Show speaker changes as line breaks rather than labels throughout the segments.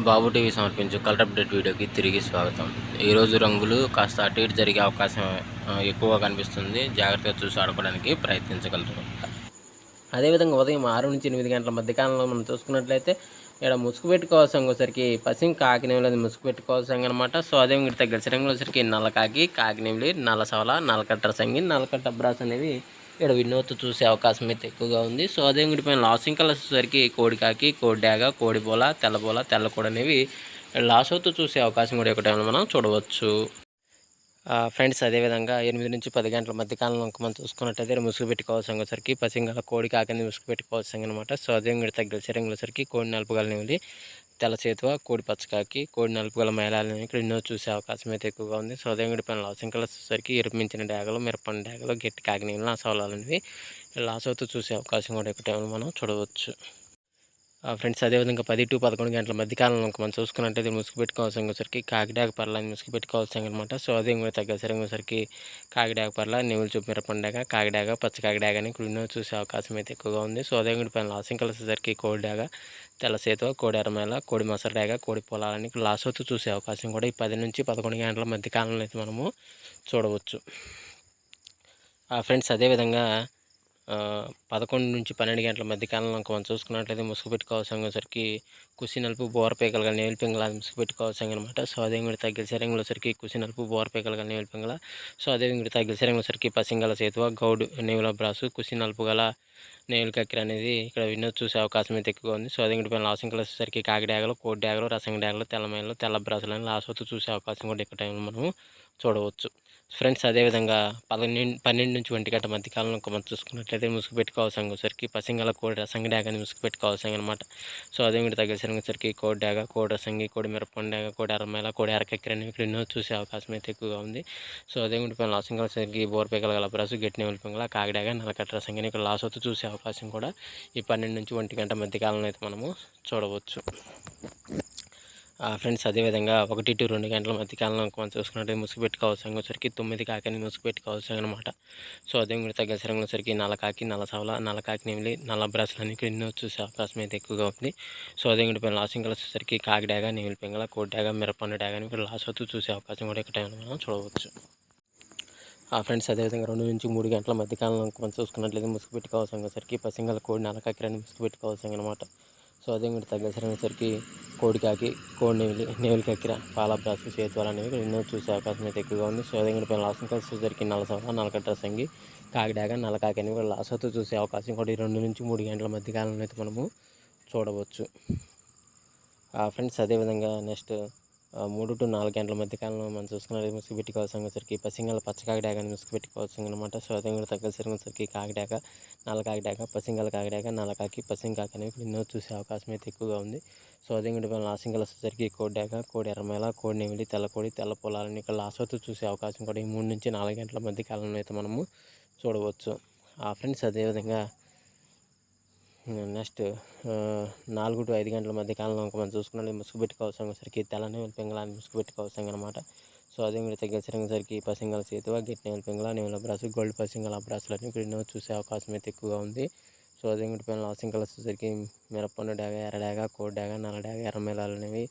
బాబు TV సమర్పించు colour update వీడియోకి తిరిగి స్వాగతం. ఈరోజు రంగులు కాస్త అటు ఇటు జరిగే అవకాశం ఎక్కువగా కనిపిస్తుంది. జాగ్రత్తగా చూసి ఆడుకోవడానికి ప్రయత్నించగలరు. అదేవిధంగా ఉదయం 6 నుంచి 8 గంటల మధ్యకాలంలో మనం చూసుకున్నట్లయితే ఇక్కడ ముసుగు పెట్టుకోవాల్సి వచ్చేసరికి పశ్చిమ కాకినేమిలి ముసుగు పెట్టుకోవాల్సి అనమాట. సో అదే ఇంకటి దగ్గర రంగులు వచ్చరికి నల్ల కాకి, కాకినేమిలి, నల్ల సవల, నల్లకట్ట సంగి, నల్లకట్ట బ్రాస్ అనేవి ఇక్కడ వినోద్ చూసే అవకాశం అయితే ఎక్కువగా ఉంది. సో అదే ఇంకటి పైన లాసింగ్ కలర్స్ వచ్చేసరికి కోడికాకి, కోడిడాగ, కోడిబోల, తెల్లబోల, తెల్లకోడ అనేవి లాస్ అవుతూ చూసే అవకాశం కూడా ఒక టైంలో మనం చూడవచ్చు. ఫ్రెండ్స్ అదేవిధంగా 8 నుంచి 10 గంటల మధ్య కాలంలో మనం చూసుకున్నట్టయితే ముసుగు పెట్టుకోవాల్సి వచ్చరికి పసింగల కోడి కాకని ముసుగు పెట్టుకోవాల్సి అనమాట. సో అదే ఇంకటి తగ్గ శరీరంలో సరికి కోడి నలుపుగలనివి, తెల్ల చేతువ, కోడి పచ్చకాకి, కోడి నలుపుగల మేళాలని ఇక్కడ ఎన్నో చూసే అవకాశం అయితే ఎక్కువగా ఉంది. సో అదే ఇంకటి పైన లాసింగ్ కలర్స్ వచ్చేసరికి ఎరుమించిన డాగలు, మిరపండి డాగలు, గట్టి కాకినీళ్ళు, నాసవలాలనేవి లాస్ అవుతూ చూసే అవకాశం కూడా ఎక్కువ టైంలో మనం చూడవచ్చు. ఫ్రెండ్స్ అదేవిధంగా 10 to 11 గంటల మధ్య కాలంలో మనం చూసుకున్నట్టయితే ముసుగు పెట్టుకోవాల్సిన వచ్చరికి కాకిడాక పర్ల ముసుగు పెట్టుకోవాల్సిన అనమాట. సో అదే కూడా తగ్గ సరికి కాకిడాక పర్ల నెవులు చూపు మిరపండాక, కాకిడాక, పచ్చ కాకిడాక అని ఇక్కడ చూసే అవకాశం అయితే ఎక్కువగా ఉంది. సో అదే కూడా పైన లాసింగ్ కలిసేసరికి కోడిడాక, తెల్ల సేతువ, కోడి ఎర్రమేళ, కోడి మసరడాక, కోడి పొలాలని లాస్ అవుతూ చూసే అవకాశం కూడా ఈ 10 నుంచి 11 గంటల మధ్య కాలంలో అయితే మనము చూడవచ్చు. ఫ్రెండ్స్ అదేవిధంగా 11 నుంచి 12 గంటల మధ్య కాలంలో మనం చూసుకున్నట్లయితే ముసుగు పెట్టుకోవాల్సిన సరికి కుసి నలుపు బోరపేకలు కానీ నేలు పింగళ ముసుగు పెట్టుకోవాల్సిన అనమాట. సో అదే కూడా తగ్గిన శరంగుల సరికి కుసి నలుపు బోరపేకలు కానీ నేలు పింగళ. సో అదే కూడా తగ్గిన శరంగుల సరికి పసింగల సేతువ, గౌడు నేవుల బ్రాసు, కుసి నలుపు గల నేవుల కక్కిర అనేది ఇక్కడ వినోద్ చూసే అవకాశం అయితే ఎక్కువగా ఉంది. సో అదే కూడా పైన లాసింగ్ కలర్స్ సరికి కాకి డాగలు, కోడి డాగలు, రసంగ డాగలు, తెల్లమైలు, తెల్ల బ్రాసులు అని లాస్ అవుతూ చూసే అవకాశం కూడా ఎక్కువ టైంలో మనము చూడవచ్చు. ఫ్రెండ్స్ అదేవిధంగా 12 నుంచి 1 గంట మధ్య కాలంలో మనం చూసుకున్నట్లయితే ముసుగు పెట్టుకోవాల్సిన వచ్చరికి పసింగల కోడి రసంగి డాగని ముసుగు పెట్టుకోవాల్సిన అనమాట. సో అదే కూడా తగ్గసరికి కోడి డాగ, కోడి రసంగి, కోడి మిరపండి డాగ, కోడి అరమేల, కోడి అరకెక్కర అనేవి ఇక్కడ ఎన్నో చూసే అవకాశం అయితే ఎక్కువగా ఉంది. సో అదే కూడా పైన లాసింగ్ సరికి బోర్పేకల గల బ్రస్, గట్టి నెవలి పింగళ, కాకిడాగ, నల్లకట్ట రసంగిని ఇక్కడ లాస్ అవుతూ చూసే అవకాశం కూడా ఈ 12 నుంచి 1 గంట మధ్య కాలంలో అయితే మనము చూడవచ్చు. ఫ్రెండ్స్ అదేవిధంగా 1 to 2 గంటల మధ్య కాలంలో మనం చూసుకున్నట్టు ముసుగు పెట్టుకోవాల్సిన వచ్చరికి 9 కాకని ముసుగు పెట్టుకోవాల్సిన అనమాట. సో అదే కూడా తగ్గ శరంలో సరికి నల్ల కాకి, నల్ల సవల, నల్ల కాకి నెమిలి, నల్ల బ్రాసులు అని ఇక్కడ ఎన్నో చూసే అవకాశం అయితే ఎక్కువగా ఉంది. సో అదే కూడా పైన లాసింగ్ కలర్స్ వచ్చేసరికి కాకి డాగ, నెమిలి పింగళ, కోడి డాగ, మిరపండు డాగ అని ఇక్కడ లాస్ అవుతూ చూసే అవకాశం కూడా ఇక్కడ మనం చూడవచ్చు. ఫ్రెండ్స్ అదేవిధంగా 2 నుంచి 3 గంటల మధ్య కాలంలో మనం చూసుకున్నట్లయితే ముసుగు పెట్టుకోవాల్సిన వచ్చరికి పసింగల కోడి నల్ల కాకిరని ముసుగు పెట్టుకోవాల్సిన అనమాట. సో అదే కూడా తగ్గసరికి కోడికాకి, కోడి నెవిలి కక్కిర, పాల బ్రాసు, సేతువాలు అనేవి ఇక్కడ ఎన్నో చూసే అవకాశం అయితే ఎక్కువగా ఉంది. సో అదే కూడా పైన లాసింగ్ కలిసి వచ్చేసరికి నల్ల సవల, నల్లకట్ట సంగి, కాకిడాక, నల్ల కాకి అనేవి లాస్ అవుతూ చూసే అవకాశం కూడా ఈ 2 నుంచి 3 గంటల మధ్య కాలంలో అయితే మనము చూడవచ్చు. ఫ్రెండ్స్ అదేవిధంగా నెక్స్ట్ 3 to 4 గంటల మధ్య కాలంలో మనం చూసుకున్నట్లయితే ముసుగు పెట్టుకోవాల్సిన వచ్చరికి పసింగల పచ్చకాకి డాగని ముసుగు పెట్టుకోవాల్సిన అనమాట. సో అదే కూడా తగ్గసరికి కాకిడాక, నల్ల కాకిడాక, పసింగల కాకిడాక, నల్ల కాకి, పసింగ కాకి అనేవి ఇక్కడ ఎన్నో చూసే అవకాశం అయితే ఎక్కువగా ఉంది. సో అదే కూడా లాసింగ్ కలర్స్ వచ్చేసరికి కోడి డాక, కోడి ఎర్రమేల, కోడి నెమిలి, తెల్లకోడి, తెల్ల పొలాలని ఇక్కడ లాస్ అవుతూ చూసే అవకాశం కూడా ఈ 3 నుంచి 4 గంటల మధ్య కాలంలో అయితే మనము చూడవచ్చు. ఫ్రెండ్స్ అదేవిధంగా నెక్స్ట్ 4 to 5 గంటల మధ్య కాలంలో మనం చూసుకున్నట్టు ముసుగు పెట్టుకోవాల్సిన సరికి తెల్ల నెమలి పింగళాన్ని ముసుగు పెట్టుకోవాల్సిన అనమాట. సో అదే కూడా తగ్గసరికి పసింగల చేతువ, గట్టి నెమలి పింగళ, నెమల బ్రాసు, గోల్డ్ పసింగల బ్రాసులని ఇక్కడ ఎన్నో చూసే అవకాశం అయితే ఎక్కువగా ఉంది. సో అదే కూడా పైన లాసింగ్ కలర్స్ వచ్చేసరికి మిరపండు డాగ, ఎర్ర డాగ, కోడి డాగ, నల్ల డాగ, ఎర్రమేళాలు అనేవి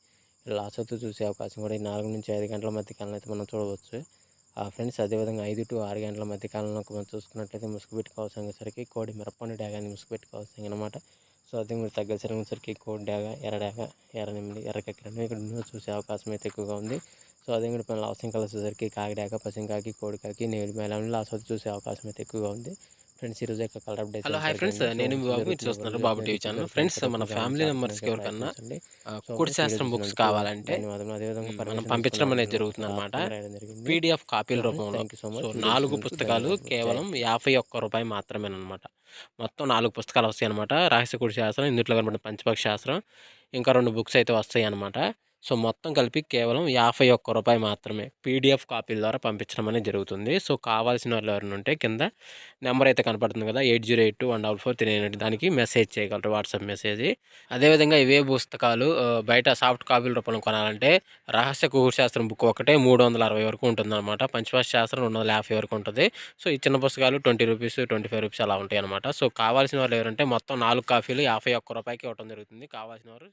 లాస్ అవుతూ చూసే అవకాశం కూడా ఈ 4 నుంచి 5 గంటల మధ్య కాలంలో అయితే మనం చూడవచ్చు. ఫ్రెండ్స్ అదేవిధంగా 5 to 6 గంటల మధ్య కాలంలో మనం చూసుకున్నట్లయితే ముసుగు పెట్టుకోవాల్సిన సరికి కోడి మిరపండు డాగాని ముసుగు పెట్టుకోవాల్సిన అనమాట. సో అదే మీరు తగ్గసరికి కోడి డాగ, ఎర్ర డాగ, ఎర్ర నెమిలి, ఎర్ర కక్కిరని ఇక్కడ ఎన్నో చూసే అవకాశం అయితే ఎక్కువగా ఉంది. సో అదే కూడా పైన లాసింగ్ కలర్స్ వచ్చేసరికి కాకిడాక, పసింకాకి, కోడికాకి, నెమిలి మేళాన్ని లాస్ అవుతూ చూసే అవకాశం అయితే ఎక్కువగా ఉంది. ఫ్రెండ్స్ ఈరోజు యొక్క colour update.
Hello hi friends, నేను మీ బాబు, మీరు చూస్తున్నారు బాబు టీవీ ఛానల్. ఫ్రెండ్స్ మన ఫ్యామిలీ మెంబర్స్కి ఎవరికన్నా కుడి శాస్త్రం బుక్స్ కావాలంటే మనం పంపించడం అనేది జరుగుతుంది అనమాట. PDF కాపీల రూపంలో. సో 4 పుస్తకాలు కేవలం 51 రూపాయి మాత్రమేనమాట. మొత్తం 4 పుస్తకాలు వస్తాయి అనమాట. రహస్య కుడి శాస్త్రం, ఇందులో కనబడిన పంచపక్ష శాస్త్రం, ఇంకా 2 బుక్స్ అయితే వస్తాయి అనమాట. సో మొత్తం కలిపి కేవలం 51 రూపాయి మాత్రమే PDF కాపీల ద్వారా పంపించడం అనేది జరుగుతుంది. సో కావాల్సిన వాళ్ళు ఎవరైనా ఉంటే కింద నెంబర్ అయితే కనపడుతుంది కదా, 8082144398 దానికి మెసేజ్ చేయగలరు, వాట్సాప్ మెసేజ్. అదేవిధంగా ఇవే పుస్తకాలు బయట సాఫ్ట్ కాపీల రూపంలో కొనాలంటే రహస్య శాస్త్రం బుక్ ఒకటే 360 వరకు ఉంటుంది అనమాట. పంచభాష శాస్త్రం 250 వరకు ఉంటుంది. సో ఈ చిన్న పుస్తకాలు 20 రూపీస్, 25 రూపీస్ అలా ఉంటాయి అనమాట. సో కావాల్సిన వాళ్ళు ఎవరంటే మొత్తం 4 కాపీలు 51 రూపాయికి ఇవ్వడం జరుగుతుంది. కావాల్సిన వారు